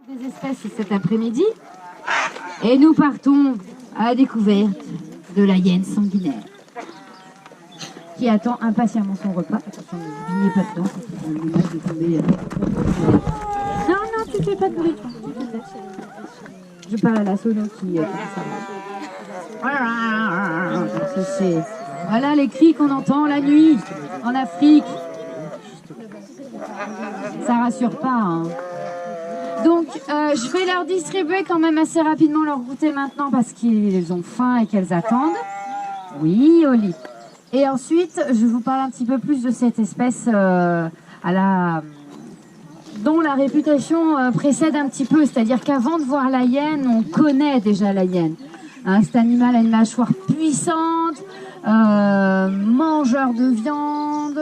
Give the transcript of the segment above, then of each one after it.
Des espèces cet après-midi et nous partons à la découverte de la hyène sanguinaire qui attend impatiemment son repas. Attention, ne baignez pas dedans, c'est l'image de tomber. Non, non, tu fais pas de bruit. Je parle à la sono qui voilà les cris qu'on entend la nuit en Afrique. Ça rassure pas, hein. Donc, je vais leur distribuer quand même assez rapidement leur goûter maintenant parce qu'ils ont faim et qu'elles attendent. Oui, Oli. Et ensuite, je vous parle un petit peu plus de cette espèce dont la réputation précède un petit peu. C'est-à-dire qu'avant de voir la hyène, on connaît déjà la hyène. Hein, cet animal a une mâchoire puissante, mangeur de viande,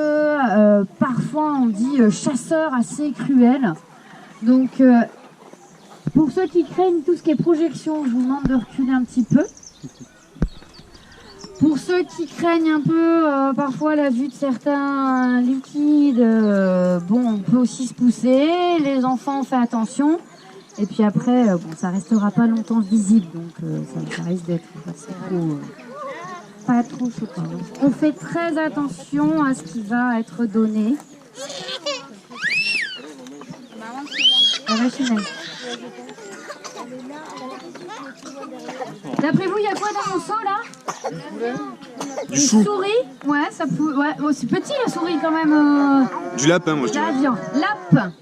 parfois on dit chasseur assez cruel. Donc, pour ceux qui craignent tout ce qui est projection, je vous demande de reculer un petit peu. Pour ceux qui craignent un peu parfois la vue de certains liquides, bon, on peut aussi se pousser. Les enfants, on fait attention. Et puis après, bon, ça restera pas longtemps visible, donc ça risque d'être pas trop choquant. Donc, on fait très attention à ce qui va être donné. D'après vous, il y a quoi dans mon seau là? Une souris? Ouais, ça peut. Ouais, oh, c'est petit la souris quand même. Du lapin, moi je dirais. La viande. Lapin.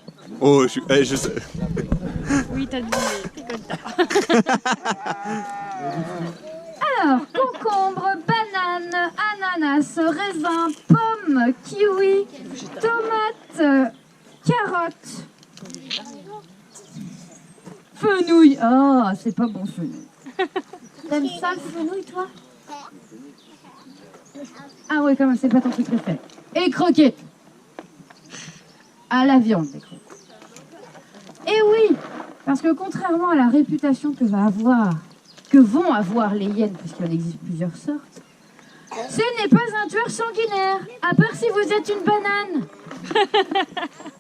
Oh, je sais. Oui, t'as deviné. Alors, concombre, banane, ananas, raisin, pomme, kiwi, tomate, carotte. Fenouil. Oh, c'est pas bon fenouil. T'aimes ça le fenouil, toi? Ah ouais, quand même, c'est pas ton truc préféré. Et croquettes. À la viande, les croquettes. Et oui, parce que contrairement à la réputation que vont avoir les hyènes, puisqu'il en existe plusieurs sortes, ce n'est pas un tueur sanguinaire, à part si vous êtes une banane.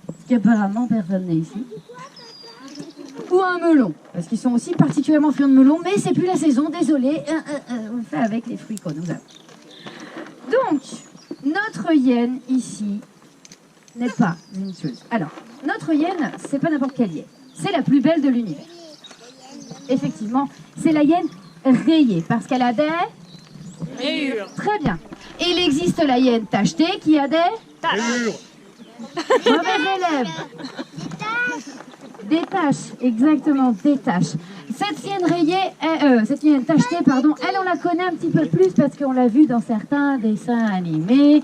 Parce qu'apparemment, personne n'est ici. Ou un melon, parce qu'ils sont aussi particulièrement friands de melon, mais c'est plus la saison, désolé, on fait avec les fruits qu'on nous a. Donc, notre hyène ici n'est pas une tueuse. Alors, notre hyène, c'est pas n'importe quelle hyène, c'est la plus belle de l'univers. Effectivement, c'est la hyène rayée, parce qu'elle a des... Rayures. Très bien. Et il existe la hyène tachetée qui a des... Rayures. Mauvais élève. Des taches, exactement, des taches. Cette hyène rayée, cette hyène tachetée, pardon, elle, on la connaît un petit peu plus parce qu'on l'a vue dans certains dessins animés,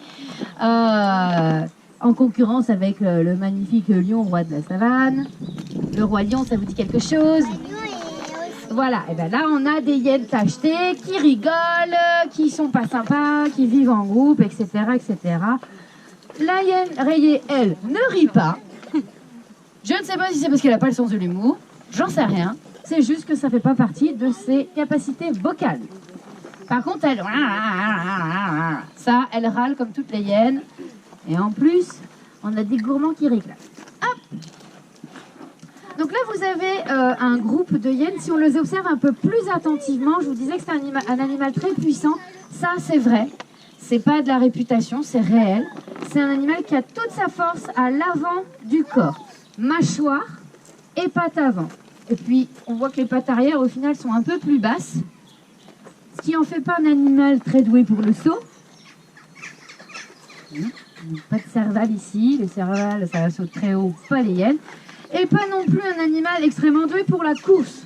en concurrence avec le magnifique lion, roi de la savane. Le roi lion, ça vous dit quelque chose? Voilà, et bien là, on a des hyènes tachetées qui rigolent, qui sont pas sympas, qui vivent en groupe, etc., etc. La hyène rayée, elle, ne rit pas. Je ne sais pas si c'est parce qu'elle n'a pas le sens de l'humour, j'en sais rien. C'est juste que ça ne fait pas partie de ses capacités vocales. Par contre, elle... Ça, elle râle comme toutes les hyènes. Et en plus, on a des gourmands qui réclament. Hop! Donc là, vous avez un groupe de hyènes. Si on les observe un peu plus attentivement, je vous disais que c'est un animal très puissant. Ça, c'est vrai. C'est pas de la réputation, c'est réel. C'est un animal qui a toute sa force à l'avant du corps. Mâchoire et pattes avant. Et puis, on voit que les pattes arrière, au final, sont un peu plus basses. Ce qui en fait pas un animal très doué pour le saut. Pas de cervale ici. Le cervale, ça saute très haut, pas les hyènes. Et pas non plus un animal extrêmement doué pour la course.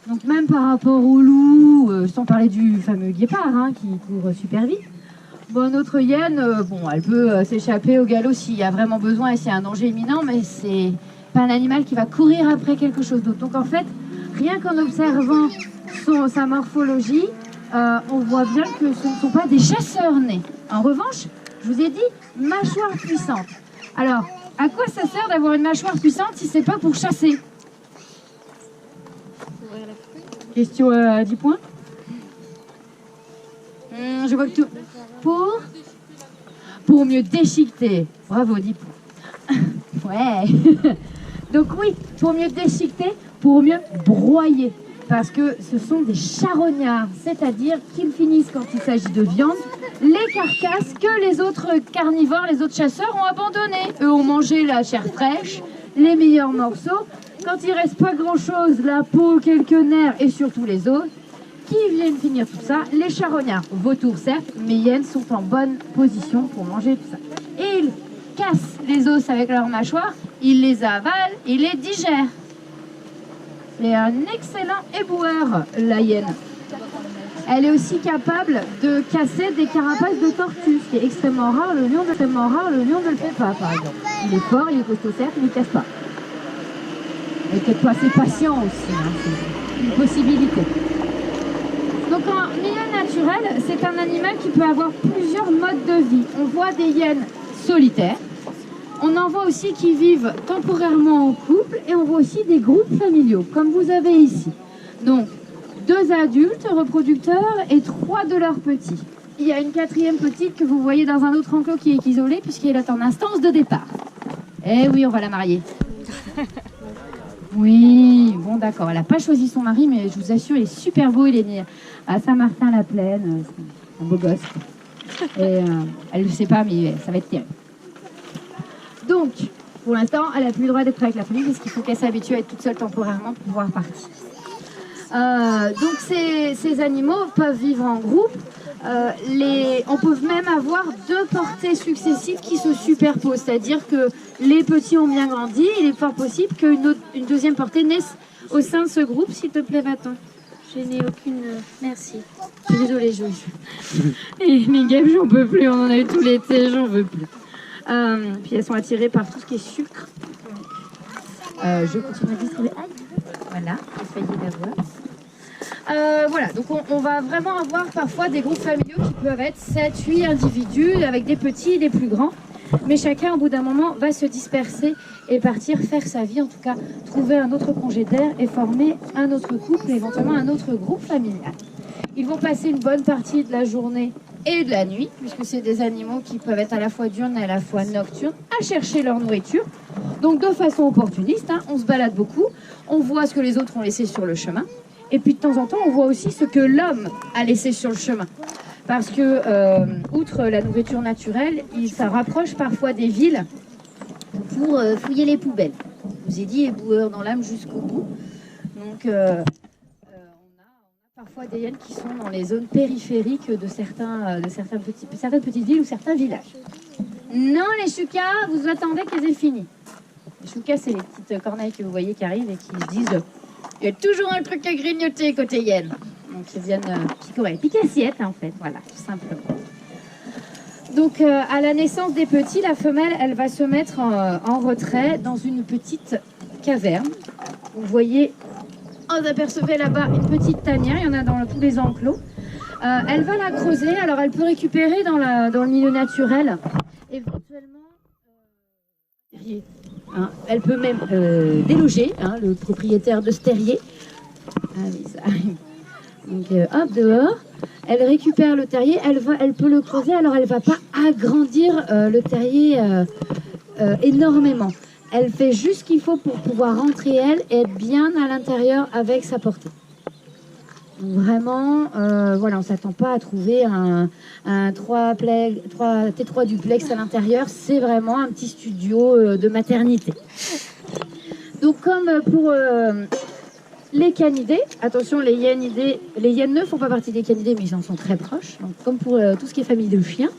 Donc même par rapport au loup, sans parler du fameux guépard, hein, qui court super vite. Bon, notre hyène, bon, elle peut s'échapper au galop s'il y a vraiment besoin et s'il y a un danger imminent, mais c'est pas un animal qui va courir après quelque chose d'autre. Donc en fait, rien qu'en observant sa morphologie, on voit bien que ce ne sont pas des chasseurs nés. En revanche, je vous ai dit, mâchoire puissante. Alors, à quoi ça sert d'avoir une mâchoire puissante si c'est pas pour chasser? Question à 10 points. Je vois que tout... Pour mieux déchiqueter. Bravo, 10 points. Ouais. Donc oui, pour mieux déchiqueter, pour mieux broyer. Parce que ce sont des charognards, c'est-à-dire qu'ils finissent, quand il s'agit de viande, les carcasses que les autres carnivores, les autres chasseurs ont abandonnées. Eux ont mangé la chair fraîche, les meilleurs morceaux. Quand il reste pas grand-chose, la peau, quelques nerfs et surtout les os, qui viennent finir tout ça? Les charognards. Vautours certes, mais hyènes sont en bonne position pour manger tout ça. Et ils cassent les os avec leur mâchoire, ils les avalent, ils les digèrent. C'est un excellent éboueur, la hyène. Elle est aussi capable de casser des carapaces de tortues, ce qui est extrêmement rare. Le lion ne le fait pas, par exemple. Il est fort, il est costaud certes, mais il ne casse pas. Et peut-être pas assez patient aussi, hein, c'est une possibilité. Donc en milieu naturel, c'est un animal qui peut avoir plusieurs modes de vie. On voit des hyènes solitaires. On en voit aussi qui vivent temporairement en couple et on voit aussi des groupes familiaux, comme vous avez ici. Donc, 2 adultes reproducteurs et 3 de leurs petits. Il y a une 4e petite que vous voyez dans un autre enclos qui est isolé puisqu'elle est en instance de départ. Eh oui, on va la marier. Oui, bon d'accord, elle n'a pas choisi son mari, mais je vous assure, il est super beau, il est né à Saint-Martin-la-Plaine, c'est un beau gosse. Et elle ne le sait pas, mais ça va être terrible. Donc, pour l'instant, elle n'a plus le droit d'être avec la famille parce qu'il faut qu'elle s'habitue à être toute seule temporairement pour pouvoir partir. Donc ces animaux peuvent vivre en groupe. On peut même avoir 2 portées successives qui se superposent. C'est-à-dire que les petits ont bien grandi. Il est fort possible qu'une deuxième portée naisse au sein de ce groupe. S'il te plaît, va-t'en. Je n'ai aucune... Merci. Je suis désolée, Et mes guêpes, j'en peux plus. On en a eu tout l'été, j'en veux plus. Puis elles sont attirées par tout ce qui est sucre. Je continue à distribuer. Voilà, j'ai failli l'avoir. Voilà, donc on va vraiment avoir parfois des groupes familiaux qui peuvent être 7-8 individus avec des petits et des plus grands. Mais chacun, au bout d'un moment, va se disperser et partir faire sa vie, en tout cas trouver un autre congénère et former un autre couple et éventuellement un autre groupe familial. Ils vont passer une bonne partie de la journée et de la nuit, puisque c'est des animaux qui peuvent être à la fois diurnes et à la fois nocturnes, à chercher leur nourriture. Donc de façon opportuniste, hein, on se balade beaucoup, on voit ce que les autres ont laissé sur le chemin, et puis de temps en temps, on voit aussi ce que l'homme a laissé sur le chemin. Parce que, outre la nourriture naturelle, il se rapproche parfois des villes pour fouiller les poubelles. Je vous ai dit, éboueur dans l'âme jusqu'au bout. Donc, parfois des hyènes qui sont dans les zones périphériques de certaines petites villes ou certains villages. Non, les choucas, vous attendez qu'elles aient fini. Les choucas, c'est les petites corneilles que vous voyez qui arrivent et qui se disent « Il y a toujours un truc à grignoter côté hyène ». Donc ils viennent picorer. Piquer assiette, en fait, voilà, tout simplement. Donc à la naissance des petits, la femelle, elle va se mettre en retrait dans une petite caverne. Vous voyez... Vous apercevez là-bas une petite tanière, il y en a dans tous les enclos. Elle va la creuser, alors elle peut récupérer dans le milieu naturel, éventuellement, hein, elle peut même déloger le propriétaire de ce terrier. Ah oui, ça arrive. Donc hop, dehors, elle récupère le terrier, elle peut le creuser, alors elle ne va pas agrandir le terrier énormément. Elle fait juste ce qu'il faut pour pouvoir rentrer, elle, et être bien à l'intérieur avec sa portée. Donc vraiment, voilà, on ne s'attend pas à trouver un T3 duplex à l'intérieur. C'est vraiment un petit studio de maternité. Donc comme pour les canidés, attention, les hyènes ne font pas partie des canidés, mais ils en sont très proches. Donc, comme pour tout ce qui est famille de chiens,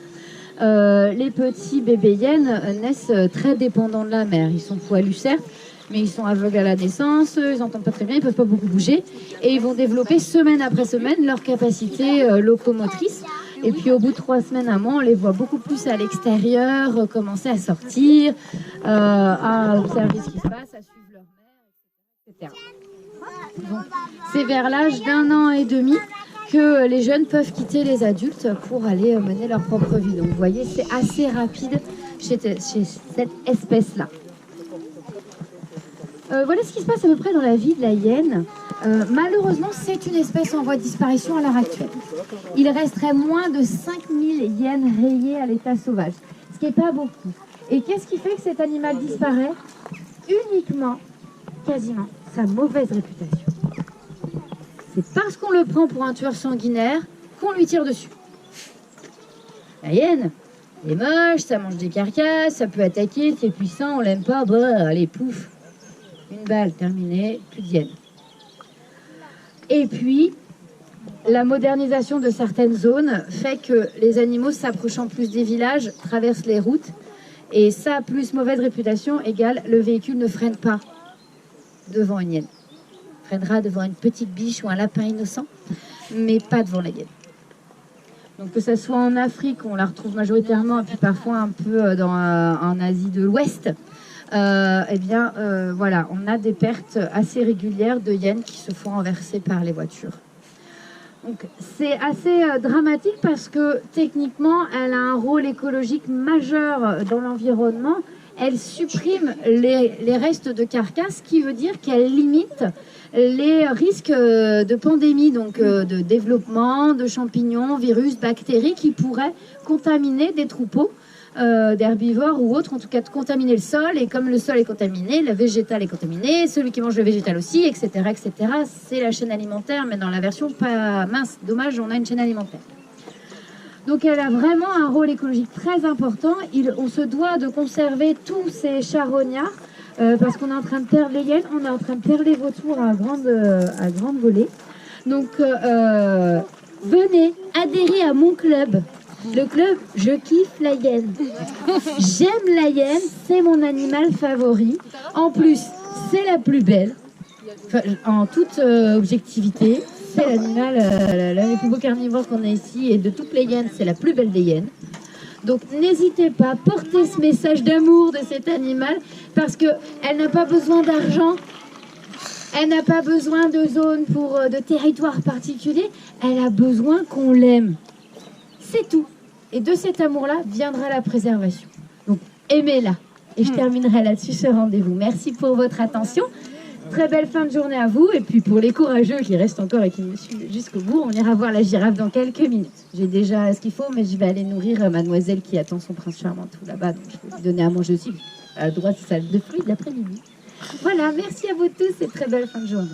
les petits bébés hyènes naissent très dépendants de la mère. Ils sont poilus certes, mais ils sont aveugles à la naissance, ils n'entendent pas très bien, ils ne peuvent pas beaucoup bouger. Et ils vont développer semaine après semaine leur capacité locomotrice. Et puis au bout de 3 semaines, un mois, on les voit beaucoup plus à l'extérieur, commencer à sortir, à observer ce qui se passe, à suivre leur mère, etc. Donc, c'est vers l'âge d'1 an et demi que les jeunes peuvent quitter les adultes pour aller mener leur propre vie. Donc vous voyez, c'est assez rapide chez cette espèce-là. Voilà ce qui se passe à peu près dans la vie de la hyène. Malheureusement, c'est une espèce en voie de disparition à l'heure actuelle. Il resterait moins de 5000 hyènes rayées à l'état sauvage, ce qui n'est pas beaucoup. Et qu'est-ce qui fait que cet animal disparaît? uniquement, quasiment, sa mauvaise réputation. C'est parce qu'on le prend pour un tueur sanguinaire qu'on lui tire dessus. La hyène, elle est moche, ça mange des carcasses, ça peut attaquer, c'est puissant, on l'aime pas, bah, allez, pouf. Une balle, terminée, plus de hyène. Et puis, la modernisation de certaines zones fait que les animaux s'approchant plus des villages traversent les routes. Et ça, plus mauvaise réputation, égale le véhicule ne freine pas devant une hyène. Il freinera devant une petite biche ou un lapin innocent, mais pas devant la hyène. Donc que ce soit en Afrique, on la retrouve majoritairement, et puis parfois un peu en Asie de l'Ouest, voilà, on a des pertes assez régulières de hyènes qui se font renverser par les voitures. Donc c'est assez dramatique parce que techniquement, elle a un rôle écologique majeur dans l'environnement. Elle supprime les restes de carcasses, ce qui veut dire qu'elle limite les risques de pandémie, donc de développement de champignons, virus, bactéries qui pourraient contaminer des troupeaux d'herbivores ou autres, en tout cas de contaminer le sol. Et comme le sol est contaminé, le végétal est contaminé, celui qui mange le végétal aussi, etc. etc. C'est la chaîne alimentaire, mais dans la version pas mince. Dommage, on a une chaîne alimentaire. Donc elle a vraiment un rôle écologique très important. On se doit de conserver tous ces charognards parce qu'on est en train de perdre les hyènes, on est en train de perdre les vautours à grande volée. Donc venez adhérer à mon club. Le club, je kiffe la hyène. J'aime la hyène, c'est mon animal favori. En plus, c'est la plus belle. Enfin, en toute objectivité, c'est l'animal, l'un des plus beaux carnivores qu'on a ici. Et de toutes les hyènes, c'est la plus belle des hyènes. Donc n'hésitez pas, portez ce message d'amour de cet animal parce qu'elle n'a pas besoin d'argent. Elle n'a pas besoin de zone de territoire particulier. Elle a besoin qu'on l'aime. C'est tout. Et de cet amour-là viendra la préservation. Donc aimez-la. Et je terminerai là-dessus ce rendez-vous. Merci pour votre attention. Très belle fin de journée à vous. Et puis pour les courageux qui restent encore et qui me suivent jusqu'au bout, on ira voir la girafe dans quelques minutes. J'ai déjà ce qu'il faut, mais je vais aller nourrir mademoiselle qui attend son prince charmant tout là-bas. Donc je vais lui donner à manger aussi. À droite, salle de fruits de l'après-midi. Voilà, merci à vous tous et très belle fin de journée.